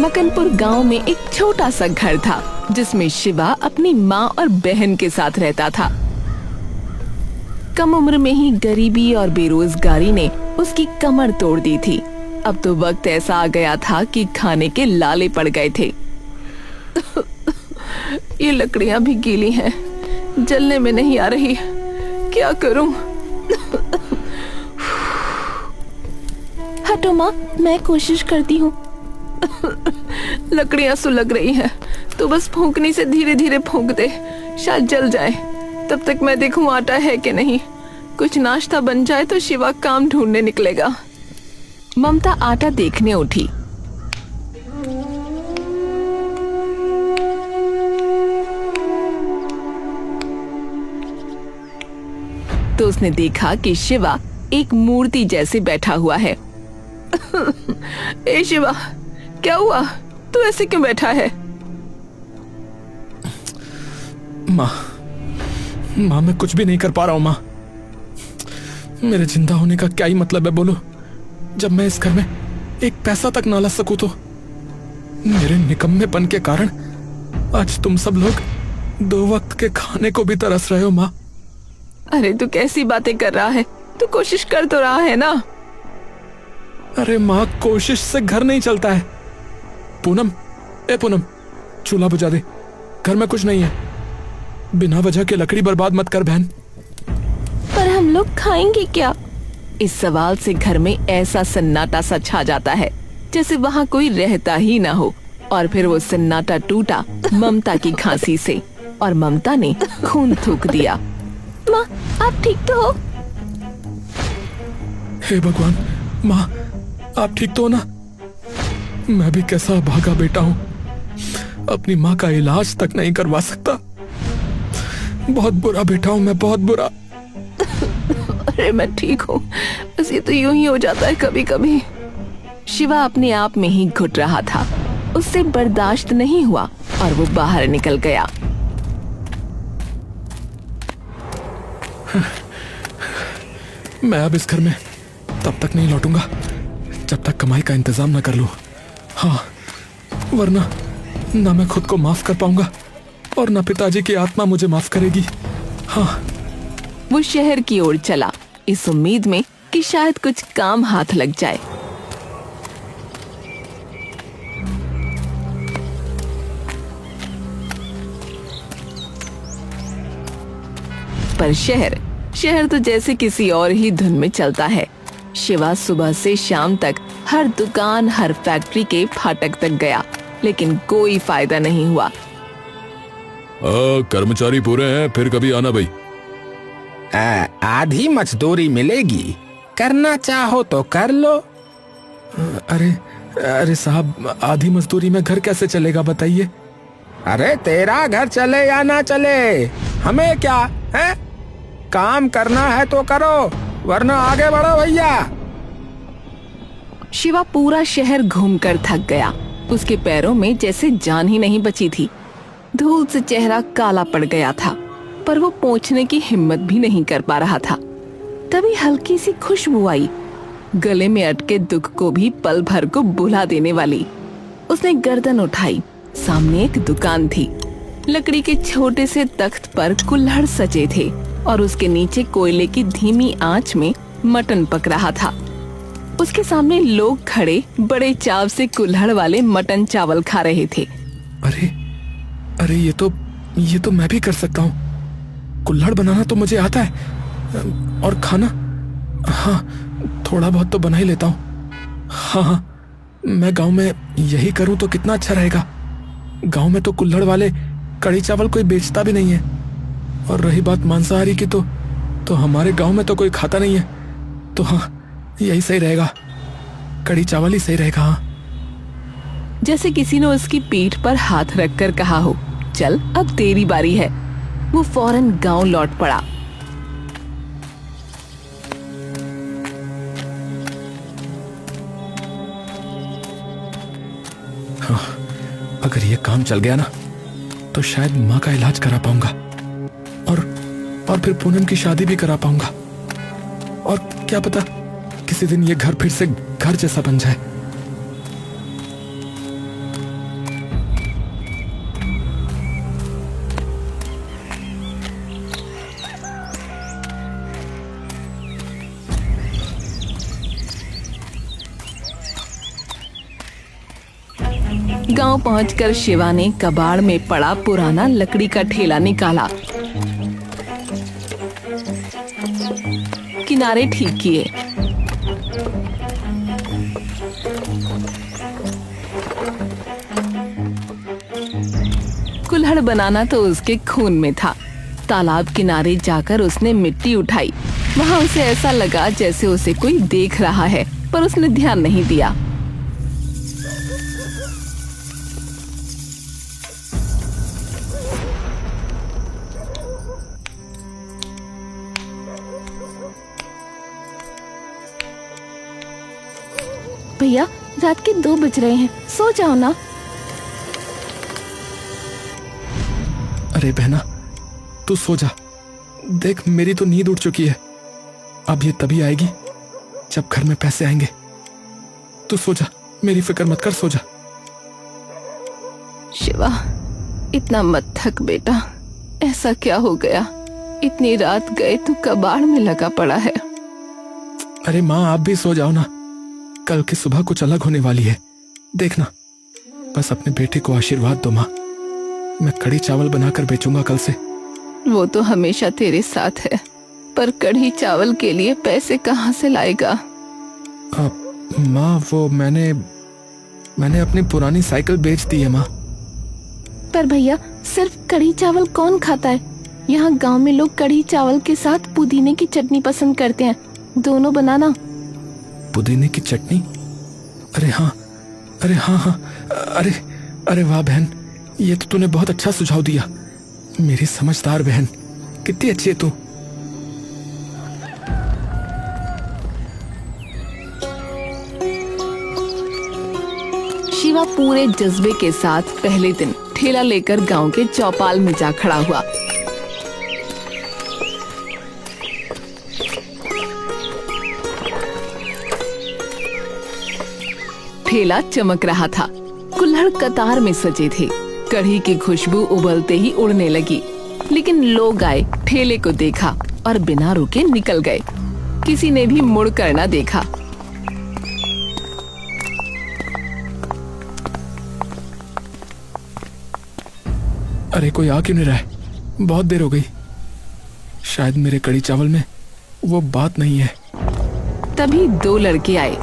मकनपुर गांव में एक छोटा सा घर था जिसमें शिवा अपनी माँ और बहन के साथ रहता था। कम उम्र में ही गरीबी और बेरोजगारी ने उसकी कमर तोड़ दी थी। अब तो वक्त ऐसा आ गया था कि खाने के लाले पड़ गए थे। ये लकड़ियां भी गीली हैं, जलने में नहीं आ रही, क्या करूं? हटो माँ, मैं कोशिश करती हूँ। लकड़ियां सुलग रही हैं, तो बस फूंकनी से धीरे धीरे फूंक दे, शायद जल जाए। तब तक मैं देखूं आटा है कि नहीं। कुछ नाश्ता बन जाए तो शिवा काम ढूंढने निकलेगा। ममता आटा देखने उठी। तो उसने देखा कि शिवा एक मूर्ति जैसे बैठा हुआ है। ए शिवा, क्या हुआ? तू ऐसे क्यों बैठा है? माँ मैं कुछ भी नहीं कर पा रहा हूँ। माँ, मेरे जिंदा होने का क्या ही मतलब है बोलो, जब मैं इस घर में एक पैसा तक ना ला सकूं तो। मेरे निकम्मेपन के कारण आज तुम सब लोग 2 वक्त के खाने को भी तरस रहे हो। माँ, अरे तू कैसी बातें कर रहा है? तू कोशिश कर तो रहा है ना। अरे माँ, कोशिश से घर नहीं चलता है। पूनम, ए पूनम, चूल्हा बुझा दे, घर में कुछ नहीं है। बिना वजह के लकड़ी बर्बाद मत कर बहन। पर हम लोग खाएंगे क्या? इस सवाल से घर में ऐसा सन्नाटा सा छा जाता है जैसे वहाँ कोई रहता ही ना हो। और फिर वो सन्नाटा टूटा ममता की खांसी से, और ममता ने खून थूक दिया। माँ, आप ठीक तो हो? हे भगवान, माँ आप ठीक तो हो ना? मैं भी कैसा भागा बेटा हूँ, अपनी माँ का इलाज तक नहीं करवा सकता। बहुत बुरा बेटा हूँ मैं, बहुत बुरा। अरे मैं ठीक हूँ, बस ये तो यूं ही हो जाता है कभी कभी। शिवा अपने आप में ही घुट रहा था, उससे बर्दाश्त नहीं हुआ और वो बाहर निकल गया। मैं अब इस घर में तब तक नहीं लौटूंगा जब तक कमाई का इंतजाम न कर लूं। हाँ, वरना ना मैं खुद को माफ कर पाऊंगा और ना पिताजी की आत्मा मुझे माफ करेगी। हाँ। वो शहर की ओर चला, इस उम्मीद में कि शायद कुछ काम हाथ लग जाए। पर शहर तो जैसे किसी और ही धुन में चलता है। शिवा सुबह से शाम तक हर दुकान, हर फैक्ट्री के फाटक तक गया, लेकिन कोई फायदा नहीं हुआ। कर्मचारी पूरे हैं, फिर कभी आना भाई। आधी मजदूरी मिलेगी, करना चाहो तो कर लो। अरे साहब, आधी मजदूरी में घर कैसे चलेगा बताइए? अरे तेरा घर चले या ना चले, हमें क्या है? काम करना है तो करो, वरना आगे बढ़ो भैया। शिवा पूरा शहर घूमकर थक गया। उसके पैरों में जैसे जान ही नहीं बची थी। धूल से चेहरा काला पड़ गया था, पर वो पोंछने की हिम्मत भी नहीं कर पा रहा था। तभी हल्की सी खुशबू आई, गले में अटके दुख को भी पल भर को बुला देने वाली। उसने गर्दन उठाई, सामने एक दुकान थी। लकड़ी के छोटे से तख्त पर कुल्हड़ सजे थे और उसके नीचे कोयले की धीमी आंच में मटन पक रहा था। उसके सामने लोग खड़े बड़े चाव से कुल्हड़ वाले मटन चावल खा रहे थे। अरे ये तो मैं भी कर सकता हूँ। कुल्हड़ बनाना तो मुझे आता है, और खाना, हाँ थोड़ा बहुत तो बना ही लेता हूँ। हाँ, मैं गांव में यही करूँ तो कितना अच्छा रहेगा। गांव में तो कुल्हड़ वाले कढ़ी चावल कोई बेचता भी नहीं है, और रही बात मांसाहारी की तो हमारे गांव में तो कोई खाता नहीं है। तो हाँ, यही सही रहेगा, कढ़ी चावल ही सही रहेगा। हाँ। जैसे किसी ने उसकी पीठ पर हाथ रखकर कहा हो, चल अब तेरी बारी है। वो फौरन गांव लौट पड़ा। हाँ, अगर ये काम चल गया ना तो शायद माँ का इलाज करा पाऊंगा, और फिर पूनम की शादी भी करा पाऊंगा, और क्या पता किसी दिन ये घर फिर से घर जैसा बन जाए। गांव पहुंचकर शिवा ने कबाड़ में पड़ा पुराना लकड़ी का ठेला निकाला, किनारे ठीक किए। कुल्हड़ बनाना तो उसके खून में था। तालाब किनारे जाकर उसने मिट्टी उठाई। वहां उसे ऐसा लगा जैसे उसे कोई देख रहा है, पर उसने ध्यान नहीं दिया। भैया, रात के 2 बज रहे हैं, सो जाओ ना। अरे बहना, तू सो जा। देख, मेरी तो नींद उड़ चुकी है। अब ये तभी आएगी जब घर में पैसे आएंगे। तू सो जा, मेरी फिक्र मत कर, सो जा। शिवा, इतना मत थक बेटा। ऐसा क्या हो गया? इतनी रात गए तू कबाड़ में लगा पड़ा है। अरे माँ, आप भी सो जाओ ना। कल की सुबह कुछ अलग होने वाली है, देखना। बस अपने बेटे को आशीर्वाद दो माँ। मैं कढ़ी चावल बनाकर बेचूंगा कल से। वो तो हमेशा तेरे साथ है, पर कढ़ी चावल के लिए पैसे कहाँ से लाएगा? माँ, वो मैंने अपनी पुरानी साइकिल बेच दी है माँ। पर भैया, सिर्फ कढ़ी चावल कौन खाता है? यहाँ गांव में लोग कढ़ी चावल के साथ पुदीने की चटनी पसंद करते हैं। दोनों बनाना। पुदीने की चटनी? अरे हाँ, अरे हाँ हाँ, अरे वाह बहन, ये तो तूने बहुत अच्छा सुझाव दिया। मेरी समझदार बहन, कितनी अच्छी है तू। शिवा पूरे जज्बे के साथ पहले दिन ठेला लेकर गांव के चौपाल में जा खड़ा हुआ। ठेला चमक रहा था। कुल्हड़ कतार में सजे थे। कढ़ी की खुशबू उबलते ही उड़ने लगी। लेकिन लोग आए, ठेले को देखा और बिना रुके निकल गए। किसी ने भी मुड़ कर न देखा। अरे कोई आ क्यों नहीं रहा है? बहुत देर हो गई। शायद मेरे कढ़ी चावल में वो बात नहीं है। तभी 2 लड़के आए।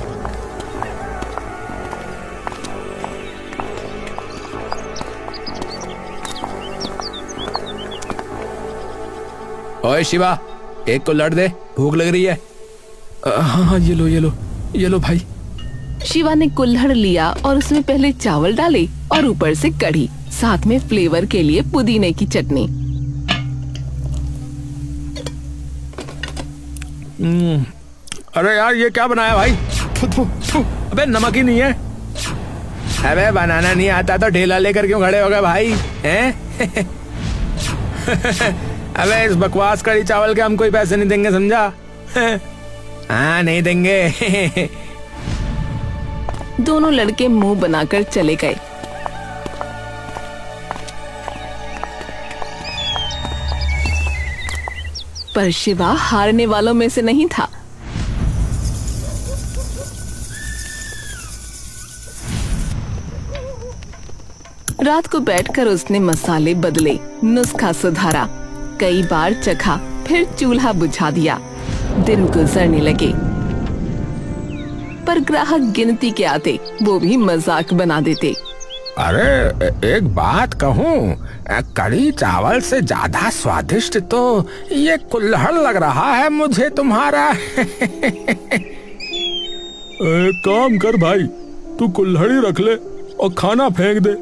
ओए शिवा, एक को लड़ दे, भूख लग रही है। हाँ हाँ, ये लो भाई। शिवा ने कुल्हड़ लिया और उसमें पहले चावल डाले और ऊपर से कढ़ी, साथ में फ्लेवर के लिए पुदीने की चटनी। अरे यार, ये क्या बनाया भाई? अबे नमक ही नहीं है। अबे बनाना नहीं आता तो ठेला लेकर क्यों खड़े हो गए भाई? हैं? अबे इस बकवास कढ़ी चावल के हम कोई पैसे नहीं देंगे, समझा? हाँ, नहीं देंगे। दोनों लड़के मुंह बनाकर चले गए। पर शिवा हारने वालों में से नहीं था। रात को बैठकर उसने मसाले बदले, नुस्खा सुधारा, कई बार चखा, फिर चूल्हा बुझा दिया। दिन गुजरने लगे, पर ग्राहक गिनती के आते, वो भी मजाक बना देते। अरे एक बात कहूँ, कढ़ी चावल से ज्यादा स्वादिष्ट तो ये कुल्हड़ लग रहा है मुझे तुम्हारा। एक काम कर भाई, तू कुल्हड़ी रख ले और खाना फेंक दे,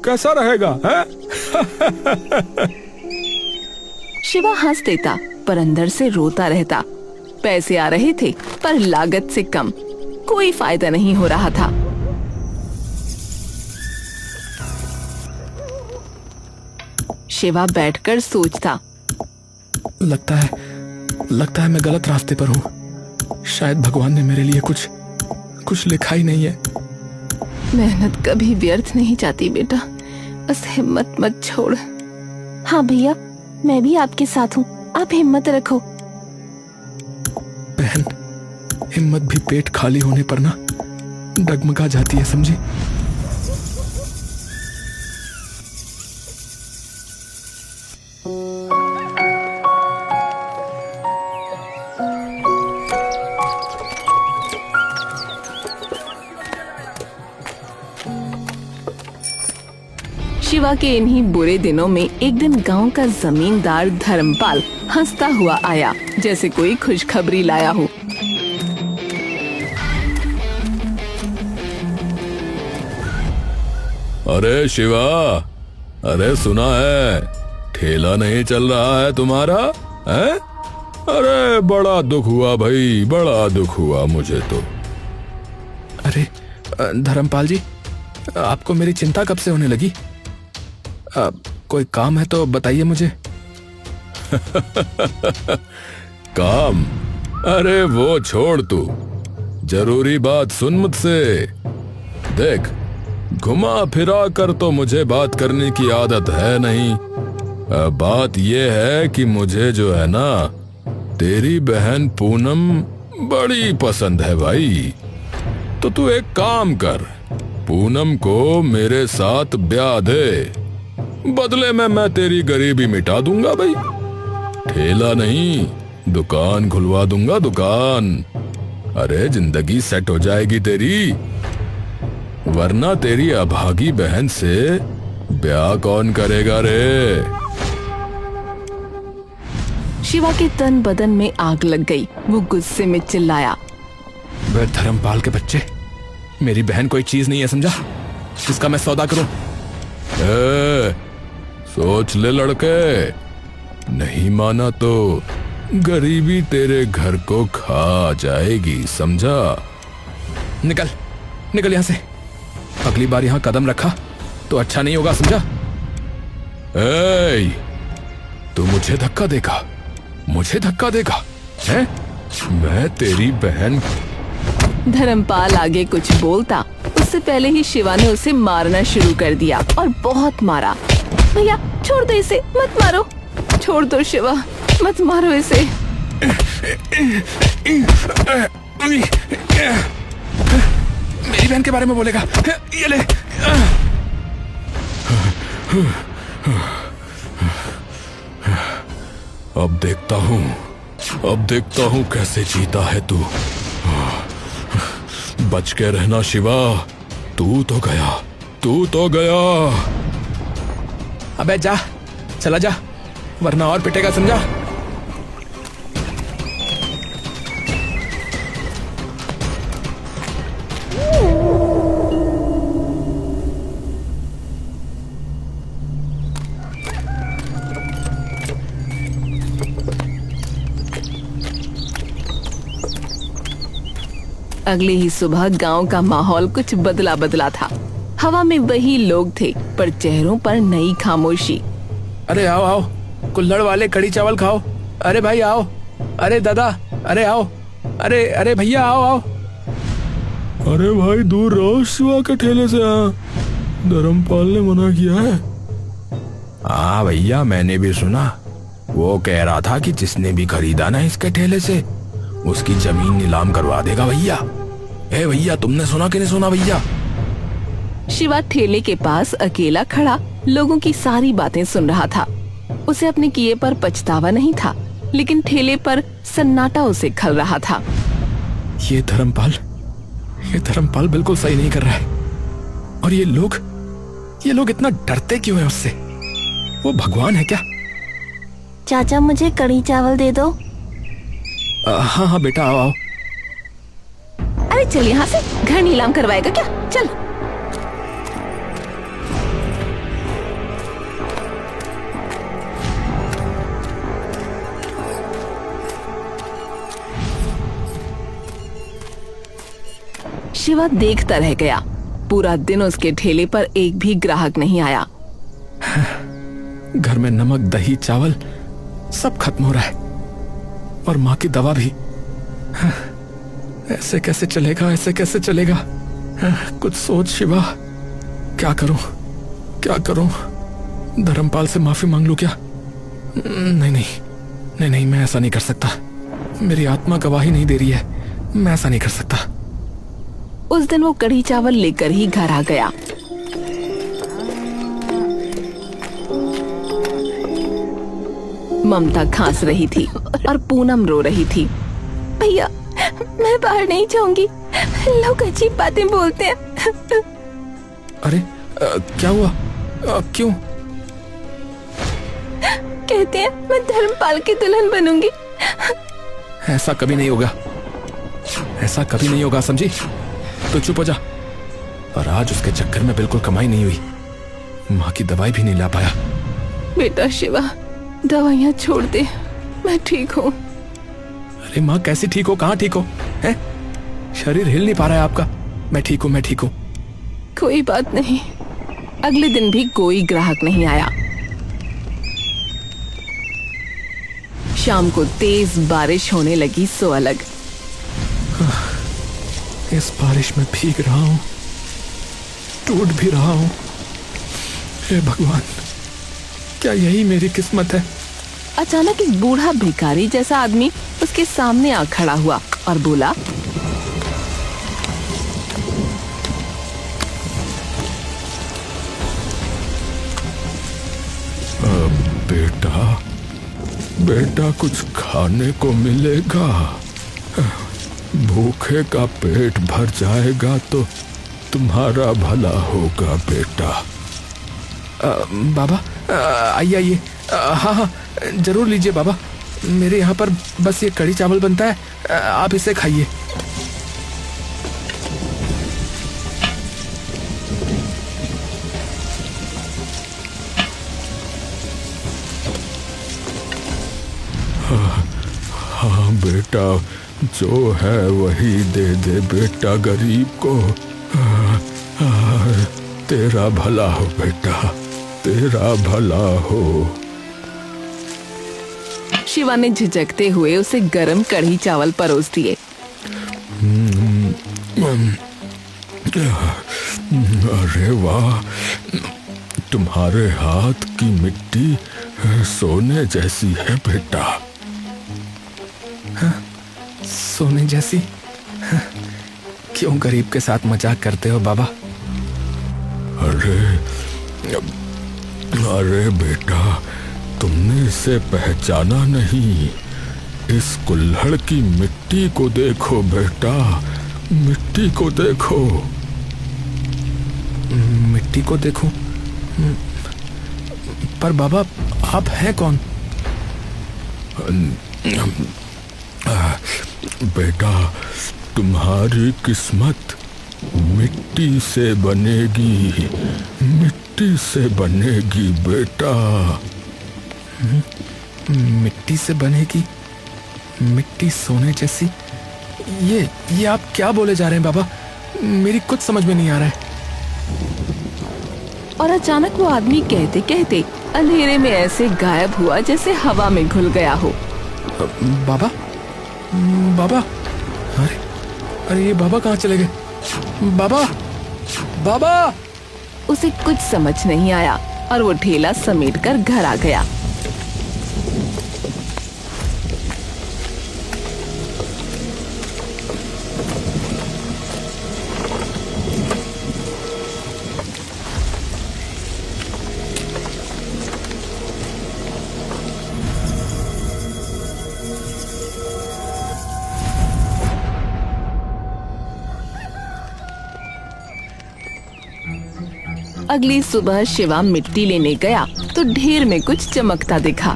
कैसा रहेगा? है? शिवा हंस देता, पर अंदर से रोता रहता। पैसे आ रहे थे, पर लागत से कम, कोई फायदा नहीं हो रहा था। शिवा बैठकर सोचता। लगता है मैं गलत रास्ते पर हूँ। शायद भगवान ने मेरे लिए कुछ लिखा ही नहीं है। मेहनत कभी व्यर्थ नहीं जाती बेटा, बस हिम्मत मत छोड़। हाँ भैया, मैं भी आपके साथ हूँ, आप हिम्मत रखो। बहन, हिम्मत भी पेट खाली होने पर ना डगमगा जाती है, समझी? शिवा के इन्हीं बुरे दिनों में एक दिन गांव का जमींदार धर्मपाल हंसता हुआ आया, जैसे कोई खुशखबरी लाया हो। अरे शिवा, अरे सुना है ठेला नहीं चल रहा है तुम्हारा, हैं? अरे बड़ा दुख हुआ भाई, बड़ा दुख हुआ मुझे तो। अरे धर्मपाल जी, आपको मेरी चिंता कब से होने लगी? कोई काम है तो बताइए मुझे। काम? अरे वो छोड़ तू, जरूरी बात सुन मुझसे। देख, घुमा फिरा कर तो मुझे बात करने की आदत है नहीं। बात ये है कि मुझे जो है ना, तेरी बहन पूनम बड़ी पसंद है भाई। तो तू एक काम कर, पूनम को मेरे साथ ब्याह दे, बदले में मैं तेरी गरीबी मिटा दूंगा भाई। ठेला नहीं, दुकान खुलवा दूंगा, दुकान। अरे जिंदगी सेट हो जाएगी तेरी, वरना तेरी अभागी बहन से ब्याह कौन करेगा रे? शिवा के तन बदन में आग लग गई। वो गुस्से में चिल्लाया, वे धर्मपाल के बच्चे, मेरी बहन कोई चीज नहीं है समझा, जिसका मैं सौदा करूं। सोच ले लड़के, नहीं माना तो गरीबी तेरे घर को खा जाएगी, समझा? निकल निकल यहां से, अगली बार यहां कदम रखा तो अच्छा नहीं होगा, समझा? तू मुझे धक्का देगा, मुझे धक्का देगा हैं? मैं तेरी बहन। धर्मपाल आगे कुछ बोलता उससे पहले ही शिवा ने उसे मारना शुरू कर दिया, और बहुत मारा। भैया छोड़ दो इसे, मत मारो, छोड़ दो शिवा, मत मारो इसे। मेरी बहन के बारे में बोलेगा, ये ले। अब देखता हूँ कैसे जीता है तू। बच के रहना शिवा, तू तो गया। अबे जा, चला जा, वरना और पिटेगा, समझा? अगली ही सुबह गांव का माहौल कुछ बदला बदला था। हवा में वही लोग थे, पर चेहरों पर नई खामोशी। अरे आओ आओ, कुल्हड़ वाले कड़ी चावल खाओ। अरे भाई आओ, अरे दादा, अरे आओ, अरे भैया आओ आओ। अरे भाई दूर रहो शिवा के ठेले से, धर्मपाल ने मना किया है। हाँ भैया, मैंने भी सुना। वो कह रहा था कि जिसने भी खरीदा ना इसके ठेले से, उसकी जमीन नीलाम करवा देगा भैया। भैया तुमने सुना कि नहीं सुना भैया? शिवा ठेले के पास अकेला खड़ा लोगों की सारी बातें सुन रहा था। उसे अपने किए पर पछतावा नहीं था, लेकिन ठेले पर सन्नाटा उसे खल रहा था। ये धर्मपाल बिल्कुल सही नहीं कर रहा है। और ये लोग इतना डरते क्यों हैं उससे? वो भगवान है क्या? चाचा मुझे कड़ी चावल दे दो। हाँ बेटा आओ आओ। अरे चल यहाँ से, घर नीलाम करवाएगा क्या? चल। शिवा देखता रह गया। पूरा दिन उसके ठेले पर एक भी ग्राहक नहीं आया। घर में नमक, दही, चावल सब खत्म हो रहा है, और माँ की दवा भी। ऐसे कैसे चलेगा, ऐसे कैसे चलेगा? कुछ सोच शिवा, क्या करूं? धर्मपाल से माफी मांग लूं क्या? नहीं, मैं ऐसा नहीं कर सकता। मेरी आत्मा गवाही नहीं दे रही है, मैं ऐसा नहीं कर सकता। उस दिन वो कढ़ी चावल लेकर ही घर आ गया। ममता खांस रही थी और पूनम रो रही थी। भैया मैं बाहर नहीं जाऊंगी, लोग अजीब बातें बोलते हैं। क्या हुआ? क्यों? कहते हैं मैं धर्मपाल की दुल्हन बनूंगी। ऐसा कभी नहीं होगा, ऐसा कभी नहीं होगा, समझी? तो चुप हो जा। और आज उसके चक्कर में बिल्कुल कमाई नहीं हुई, माँ की दवाई भी नहीं ला पाया। बेटा शिवा, दवाइयाँ छोड़ दे, मैं ठीक हूँ। अरे माँ कैसे ठीक हो? कहाँ ठीक हो? हैं? शरीर हिल नहीं पा रहा है आपका। मैं ठीक हूँ, मैं ठीक हूँ। कोई बात नहीं। अगले दिन भी कोई ग्राहक नहीं आया। शाम को तेज बारिश होने लगी सो अलग। इस बारिश में भीग रहा हूँ, टूट भी रहा हूँ। हे भगवान, क्या यही मेरी किस्मत है? अचानक एक बूढ़ा भिखारी जैसा आदमी उसके सामने आ खड़ा हुआ और बोला, बेटा, बेटा कुछ खाने को मिलेगा? भूखे का पेट भर जाएगा तो तुम्हारा भला होगा बेटा। बाबा, आइए आइए। हाँ हाँ, जरूर लीजिए बाबा। मेरे यहाँ पर बस ये कढ़ी चावल बनता है, आप इसे खाइए। हाँ बेटा, जो है वही दे दे बेटा गरीब को। तेरा भला हो बेटा, तेरा भला हो। शिवा ने झिझकते हुए उसे गरम कढ़ी चावल परोस दिए। अरे वाह, तुम्हारे हाथ की मिट्टी सोने जैसी है बेटा। सोने जैसी? क्यों गरीब के साथ मजाक करते हो बाबा? अरे बेटा, तुमने इसे पहचाना नहीं। इस कुल्हड़ की मिट्टी को देखो बेटा, मिट्टी को देखो। मिट्टी को देखूं? पर बाबा, आप हैं कौन? बेटा, तुम्हारी किस्मत मिट्टी से बनेगी, मिट्टी से बनेगी बेटा। मिट्टी से बनेगी? मिट्टी सोने जैसी? ये आप क्या बोले जा रहे हैं बाबा? मेरी कुछ समझ में नहीं आ रहा है। और अचानक वो आदमी कहते कहते अंधेरे में ऐसे गायब हुआ जैसे हवा में घुल गया हो। बाबा, बाबा, अरे अरे ये बाबा कहाँ चले गए? बाबा, बाबा! उसे कुछ समझ नहीं आया और वो ठेला समेटकर घर आ गया। अगली सुबह शिवा मिट्टी लेने गया तो ढेर में कुछ चमकता दिखा।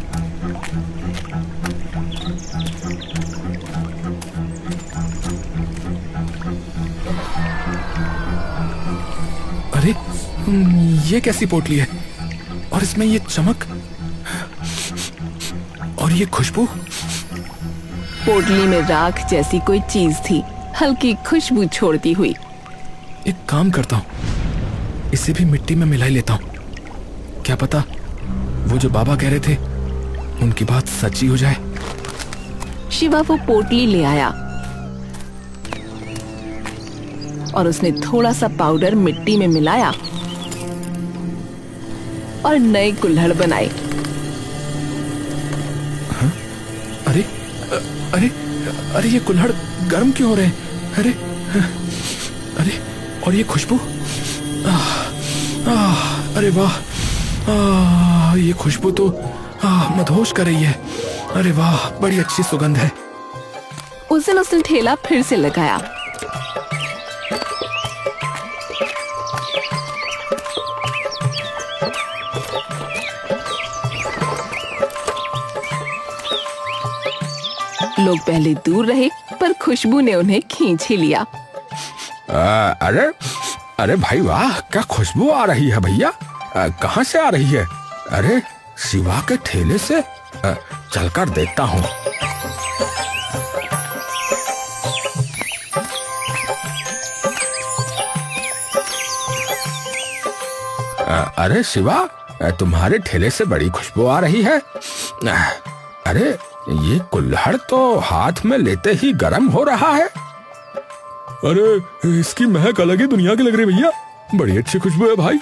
अरे, ये कैसी पोटली है? और इसमें ये चमक और ये खुशबू? पोटली में राख जैसी कोई चीज थी, हल्की खुशबू छोड़ती हुई। एक काम करता हूँ, इसे भी मिट्टी में मिला ही लेता हूँ। क्या पता वो जो बाबा कह रहे थे उनकी बात सच्ची हो जाए। शिवा वो पोटली ले आया और उसने थोड़ा सा पाउडर मिट्टी में मिलाया और नए कुल्हड़ बनाए। हाँ? अरे अरे अरे ये कुल्हड़ गर्म क्यों हो रहे हैं? अरे अरे, और ये खुशबू? अरे वाह, ये खुशबू तो मदहोश कर रही है। अरे वाह, बड़ी अच्छी सुगंध है। उस दिन उसने ठेला फिर से लगाया। लोग पहले दूर रहे पर खुशबू ने उन्हें खींच ही लिया। अरे अरे भाई वाह, क्या खुशबू आ रही है भैया। कहाँ से आ रही है? अरे शिवा के ठेले से। चलकर देखता हूँ। अरे शिवा, तुम्हारे ठेले से बड़ी खुशबू आ रही है। अरे ये कुल्हड़ तो हाथ में लेते ही गर्म हो रहा है। अरे इसकी महक अलग ही दुनिया की लग रही है भैया, बड़ी अच्छी खुशबू है भाई।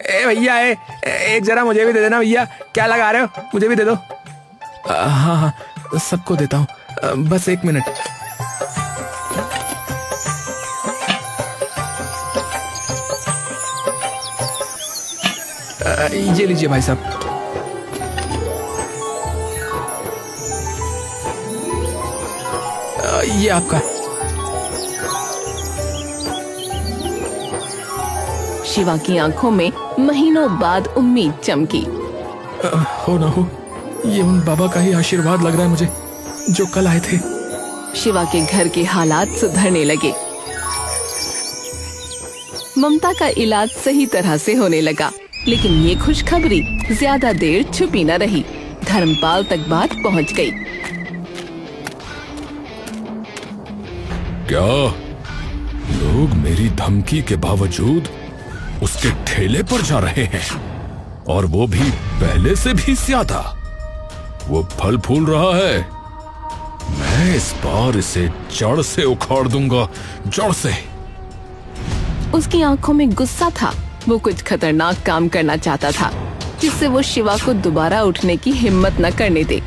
ए भैया, एक जरा मुझे भी दे देना भैया। क्या लगा रहे हो? मुझे भी दे दो। हाँ हाँ, सबको देता हूँ, बस 1 मिनट। ये लीजिए भाई साहब। ये आपका। शिवा की आंखों में महीनों बाद उम्मीद चमकी। हो ना हो, ये उन बाबा का ही आशीर्वाद लग रहा है मुझे, जो कल आए थे। शिवा के घर के हालात सुधरने लगे। ममता का इलाज सही तरह से होने लगा, लेकिन ये खुशखबरी ज्यादा देर छुपी न रही। धर्मपाल तक बात पहुंच गई। क्या लोग मेरी धमकी के बावजूद उसके ठेले पर जा रहे हैं, और वो भी पहले से भी ज्यादा। वो फल फूल रहा है, मैं इस बार इसे जड़ से उखाड़ दूंगा, जड़ से। उसकी आंखों में गुस्सा था। वो कुछ खतरनाक काम करना चाहता था, जिससे वो शिवा को दोबारा उठने की हिम्मत न करने दे।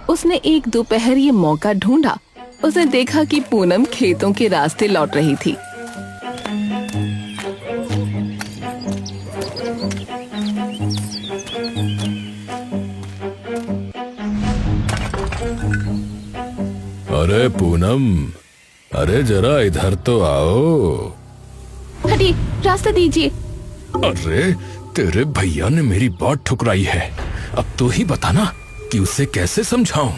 उसने एक दोपहर ये मौका ढूंढा। उसने देखा कि पूनम खेतों के रास्ते लौट रही थी। अरे पूनम, अरे जरा इधर तो आओ। हटिए, रास्ता दीजिए। अरे तेरे भैया ने मेरी बात ठुकराई है, अब तो ही बताना कि उसे कैसे समझाऊं।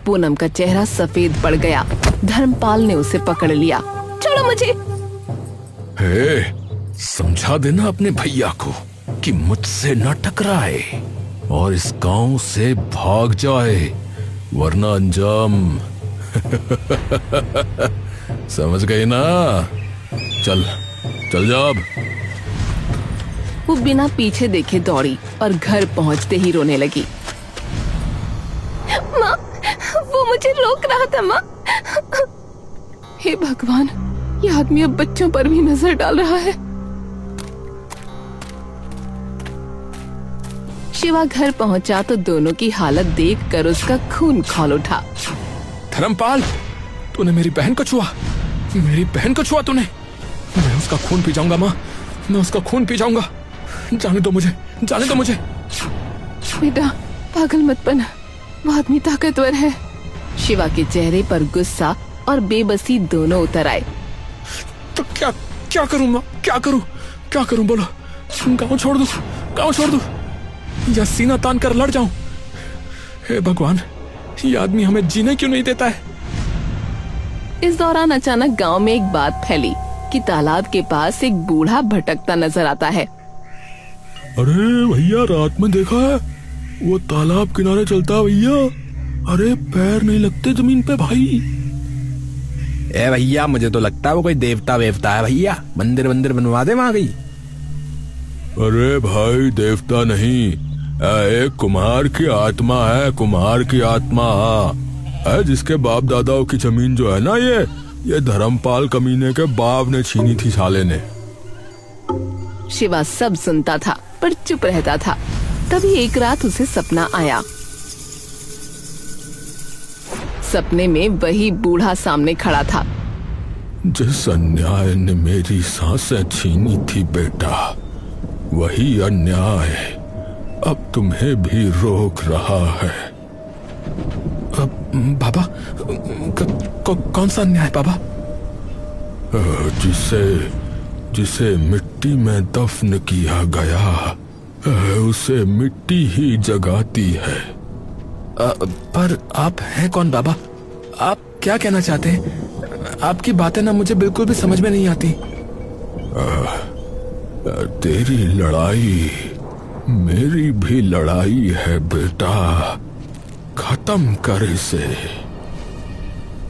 पूनम का चेहरा सफेद पड़ गया। धर्मपाल ने उसे पकड़ लिया। छोड़ो मुझे। हे, समझा देना अपने भैया को कि मुझसे न टकराए और इस गांव से भाग जाए, वरना अंजाम समझ गई ना? चल चल जा अब। वो बिना पीछे देखे दौड़ी और घर पहुंचते ही रोने लगी। माँ, वो मुझे रोक रहा था माँ। हे भगवान, ये आदमी अब बच्चों पर भी नजर डाल रहा है। शिवा घर पहुंचा तो दोनों की हालत देखकर उसका खून खौल उठा। धर्मपाल, तूने मेरी बहन को छुआ, मेरी बहन को छुआ तूने। मैं उसका खून पी जाऊंगा माँ, मैं उसका खून पी जाऊंगा। जाने दो मुझे, जाने दो मुझे। बेटा पागल मत बना, वो आदमी ताकतवर है। शिवा के चेहरे पर गुस्सा और बेबसी दोनों उतर आए। तो क्या क्या करूं माँ, क्या करूं बोलो। गांव छोड़ दूं, गांव छोड़ दूं या सीना तान कर लड़ जाऊं? हे भगवान, ये आदमी हमें जीने क्यों नहीं देता है? इस दौरान अचानक गांव में एक बात फैली कि तालाब के पास एक बूढ़ा भटकता नजर आता है। अरे भैया, रात में देखा है, वो तालाब किनारे चलता है भैया। अरे पैर नहीं लगते जमीन पे भाई। ए भैया, मुझे तो लगता है वो कोई देवता वेवता है भैया। मंदिर बनवा दे वहां गई। अरे भाई, देवता नहीं, एक कुम्हार की आत्मा है, कुम्हार की आत्मा है, जिसके बाप दादाओं की जमीन जो है ना, ये धर्मपाल कमीने के बाप ने छीनी थी साले ने। शिवा सब सुनता था पर चुप रहता था। तभी एक रात उसे सपना आया। सपने में वही बूढ़ा सामने खड़ा था। जिस अन्याय ने मेरी सांसें छीनी थी बेटा, वही अन्याय अब तुम्हें भी रोक रहा है। बाबा, कौन सा अन्याय बाबा? जिसे मिट्टी में दफन किया गया, उसे मिट्टी ही जगाती है। पर आप हैं कौन बाबा? आप क्या कहना चाहते हैं? आपकी बातें ना मुझे बिल्कुल भी समझ में नहीं आती। तेरी लड़ाई मेरी भी लड़ाई है बेटा, खत्म कर इसे।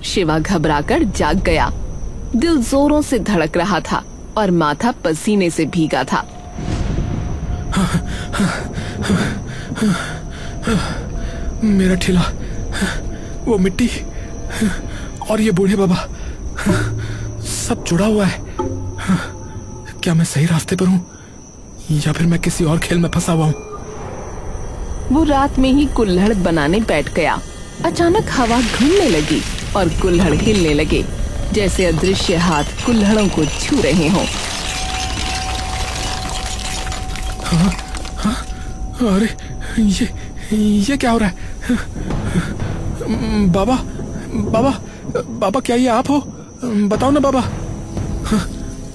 शिवा घबराकर जाग गया। दिल जोरों से धड़क रहा था और माथा पसीने से भीगा था। मेरा ठेला, वो मिट्टी और ये बूढ़े बाबा, सब जुड़ा हुआ है। क्या मैं सही रास्ते पर हूँ या फिर मैं किसी और खेल में फंसा हुआ हूँ? वो रात में ही कुल्हड़ बनाने बैठ गया। अचानक हवा घूमने लगी और कुल्हड़ हिलने लगे, जैसे अदृश्य हाथ कुल्हड़ों को छू रहे हों। अरे ये क्या हो रहा है? बाबा बाबा बाबा, क्या ये आप हो? बताओ ना बाबा।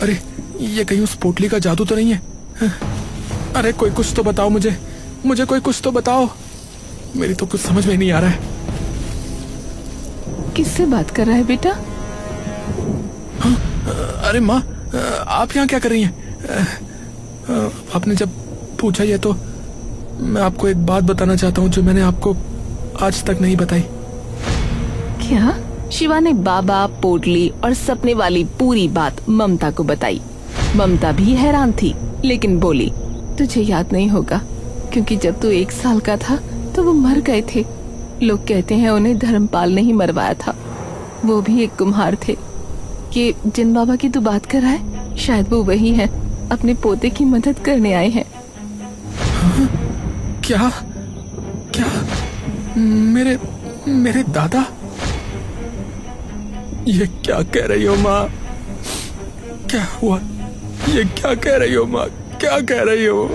अरे ये कहीं उस पोटली का जादू तो नहीं है? अरे कोई कुछ तो बताओ मुझे कोई कुछ तो बताओ। मेरी तो कुछ समझ में नहीं आ रहा है। किससे बात कर रहा है बेटा? अरे माँ, आप यहाँ क्या कर रही हैं? आपने जब पूछा ये तो मैं आपको एक बात बताना चाहता हूँ जो मैंने आपको आज तक नहीं बताई। क्या? शिवा ने बाबा, पोटली और सपने वाली पूरी बात ममता को बताई। ममता भी हैरान थी, लेकिन बोली, तुझे याद नहीं होगा क्योंकि जब तू 1 साल का था तो वो मर गए थे। लोग कहते हैं उन्हें धर्मपाल ने ही मरवाया था। वो भी एक कुम्हार थे। ये जिन बाबा की तू बात कर रहा है, शायद वो वही हैं, अपने पोते की मदद करने आए हैं। क्या क्या मेरे दादा? ये क्या कह रही हो माँ? क्या हुआ? ये क्या कह रही हो माँ? क्या कह रही हो?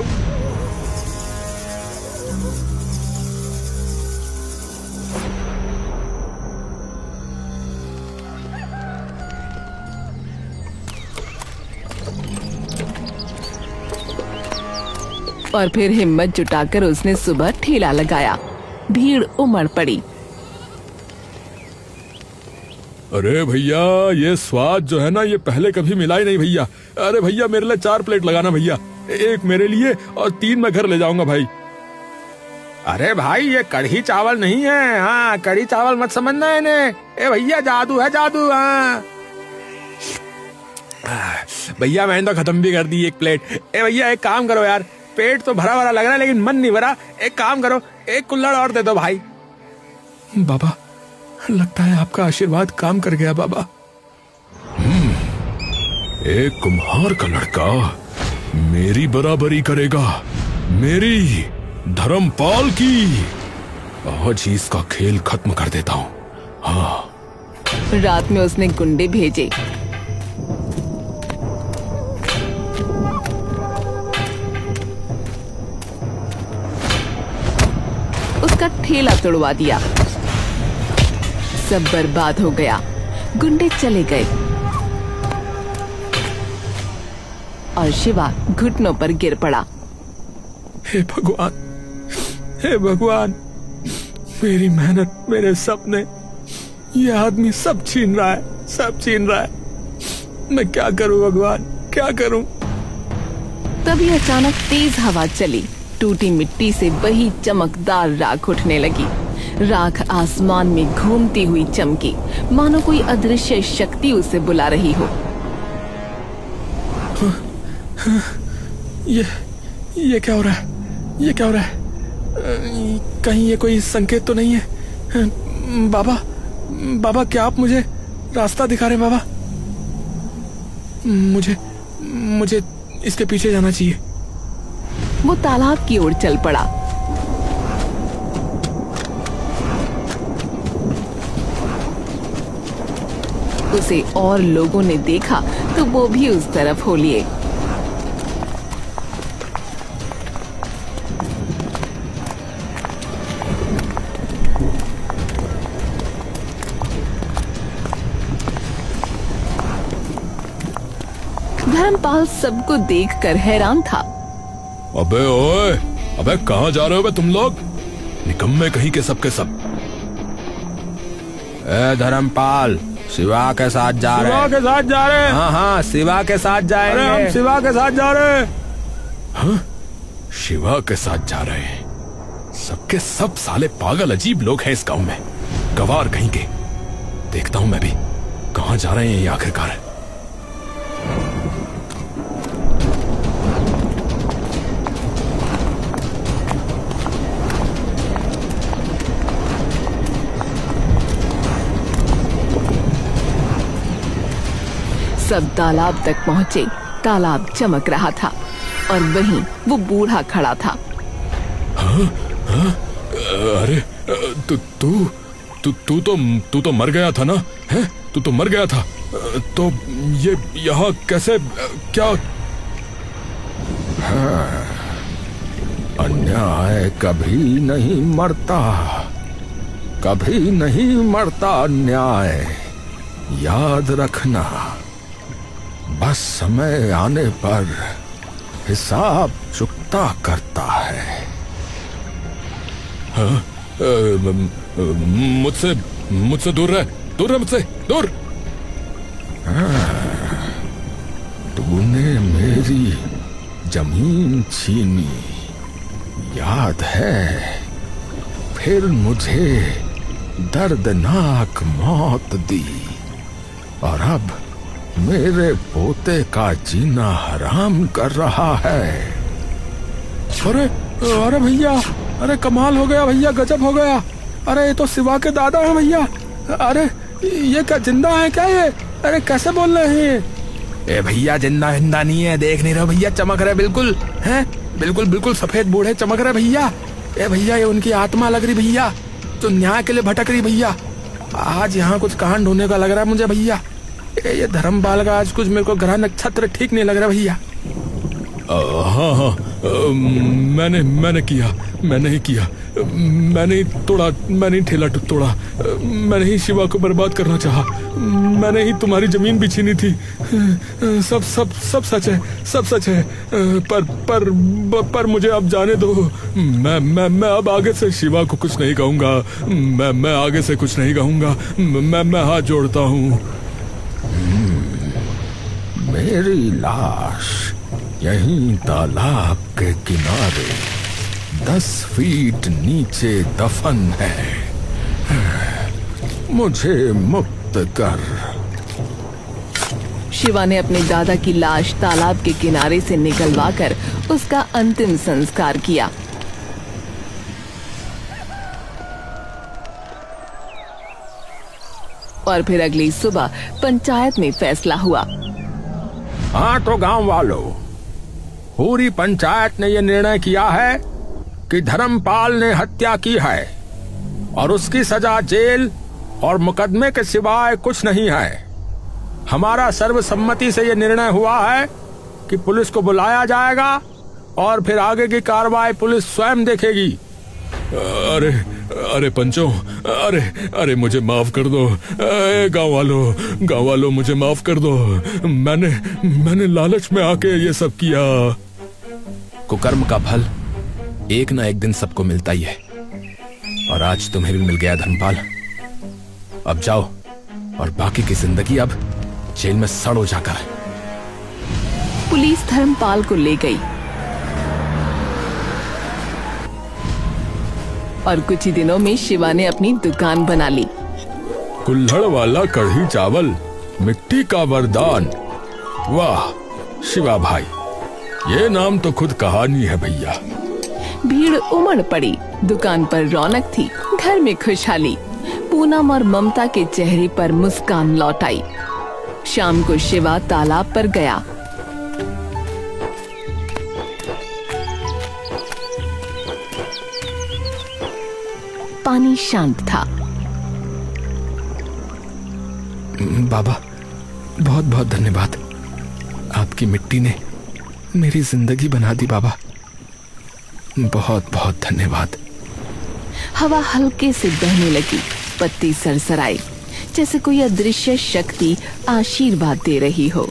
और फिर हिम्मत जुटाकर उसने सुबह ठेला लगाया। भीड़ उमड़ पड़ी। अरे भैया, ये स्वाद जो है ना, ये पहले कभी मिला ही नहीं भैया। अरे भैया, मेरे लिए 4 प्लेट लगाना भैया, 1 मेरे लिए और 3 मैं घर ले जाऊंगा भाई। अरे भाई, ये कढ़ी चावल नहीं है। हाँ, कढ़ी चावल मत समझना इन्हें। ए भैया, जादू है जादू। हाँ भैया, मैंने तो खत्म भी कर दी 1 प्लेट। ए भैया, एक काम करो यार, पेट तो भरा भरा लग रहा है लेकिन मन नहीं भरा। एक काम करो, 1 कुल्हड़ और दे दो भाई। बाबा, लगता है आपका आशीर्वाद काम कर गया बाबा। एक कुम्हार का लड़का मेरी बराबरी करेगा, मेरी धर्मपाल की। आज ही इसका खेल खत्म कर देता हूँ। हाँ। रात में उसने गुंडे भेजे। उसका ठेला तोड़वा दिया। सब बर्बाद हो गया। गुंडे चले गए और शिवा घुटनों पर गिर पड़ा। हे भगवान, हे भगवान, मेरी मेहनत, मेरे सपने, ये आदमी सब छीन रहा है, सब छीन रहा है। मैं क्या करूं भगवान, क्या करूं? तभी अचानक तेज हवा चली। टूटी मिट्टी से वही चमकदार राख उठने लगी। राख आसमान में घूमती हुई चमकी, मानो कोई अदृश्य शक्ति उसे बुला रही हो। ये क्या हो रहा है? ये क्या हो रहा है? कहीं ये कोई संकेत तो नहीं है? बाबा, बाबा, क्या आप मुझे रास्ता दिखा रहे हैं बाबा? मुझे इसके पीछे जाना चाहिए। वो तालाब की ओर चल पड़ा। उसे और लोगों ने देखा तो वो भी उस तरफ हो लिए। धर्मपाल सबको देखकर हैरान था। अबे ओए, अबे कहाँ जा रहे हो बे तुम लोग? निकम्मे कहीं के सब। ए धर्मपाल, शिवा के साथ जा रहे हैं। के साथ जा रहे हैं। हाँ, शिवा के साथ जाएंगे। अरे हम शिवा के साथ जा रहे हैं। हाँ, शिवा के साथ जा रहे हैं। सबके सब साले पागल अजीब लोग हैं इस गांव में, गवार कहीं के। देखता हूं मैं भी कहां जा रहे हैं ये आखिरकार। सब तालाब तक पहुंचे। तालाब चमक रहा था और वहीं वो बूढ़ा खड़ा था। अरे तू तो मर गया था ना? हैं? तू तो मर गया था। तो ये यहाँ कैसे? क्या? अन्याय कभी नहीं मरता, कभी नहीं मरता अन्याय, याद रखना। बस समय आने पर हिसाब चुकता करता है। मुझसे दूर रह मुझसे दूर। तूने मेरी जमीन छीनी, याद है? फिर मुझे दर्दनाक मौत दी और अब मेरे पोते का जीना हराम कर रहा है। अरे भैया, अरे कमाल हो गया भैया, गजब हो गया। अरे ये तो शिवा के दादा है भैया। अरे ये क्या जिंदा है क्या ये? अरे कैसे बोल रहे हैं? ए भैया, जिंदा हिंदा नहीं है, देख नहीं रहे भैया? चमक रहे बिल्कुल, हैं? बिल्कुल सफेद बूढ़े चमक रहे भैया। ए भैया, ये उनकी आत्मा लग रही भैया, जो न्याय के लिए भटक रही भैया। आज यहाँ कुछ कांड होने का लग रहा है मुझे भैया। ये धर्मपाल का आज कुछ मेरे को ग्रह नक्षत्र ठीक नहीं लग रहा भैया। हाँ, मैंने किया, मैंने ही किया, मैंने ही तोड़ा, मैंने ही ठेला तोड़ा, मैंने ही शिवा को बर्बाद करना चाहा, मैंने ही तुम्हारी जमीन भी छीनी थी। सब सच है, सब सच है। पर मुझे अब जाने दो। मैं अब आगे से शिवा को कुछ नहीं कहूंगा। मैं आगे से कुछ नहीं कहूंगा। मैं हाथ जोड़ता हूँ। मेरी लाश यहीं तालाब के किनारे 10 फीट नीचे दफन है। मुझे मुक्त कर। शिवा ने अपने दादा की लाश तालाब के किनारे से निकलवाकर उसका अंतिम संस्कार किया। और फिर अगली सुबह पंचायत में फैसला हुआ। हाँ तो गांव वालों, पूरी पंचायत ने यह निर्णय किया है कि धर्मपाल ने हत्या की है और उसकी सजा जेल और मुकदमे के सिवाय कुछ नहीं है। हमारा सर्वसम्मति से यह निर्णय हुआ है कि पुलिस को बुलाया जाएगा और फिर आगे की कार्रवाई पुलिस स्वयं देखेगी। अरे पंचों, अरे मुझे माफ कर दो। गांव वालों मुझे माफ कर दो। मैंने लालच में आके ये सब किया। कुकर्म का फल एक ना एक दिन सबको मिलता ही है, और आज तुम्हें भी मिल गया धर्मपाल। अब जाओ और बाकी की जिंदगी अब जेल में सड़ो जाकर। पुलिस धर्मपाल को ले गई और कुछ ही दिनों में शिवा ने अपनी दुकान बना ली। कुल्हड़ वाला कढ़ी चावल, मिट्टी का वरदान। वाह शिवा भाई, ये नाम तो खुद कहानी है भैया। भीड़ उमड़ पड़ी। दुकान पर रौनक थी, घर में खुशहाली। पूनम और ममता के चेहरे पर मुस्कान लौट आई। शाम को शिवा तालाब पर गया। पानी शांत था। बाबा, बहुत बहुत धन्यवाद। आपकी मिट्टी ने मेरी जिंदगी बना दी बाबा। बहुत बहुत धन्यवाद। हवा हल्के से बहने लगी, पत्ती सरसराई, जैसे कोई अदृश्य शक्ति आशीर्वाद दे रही हो।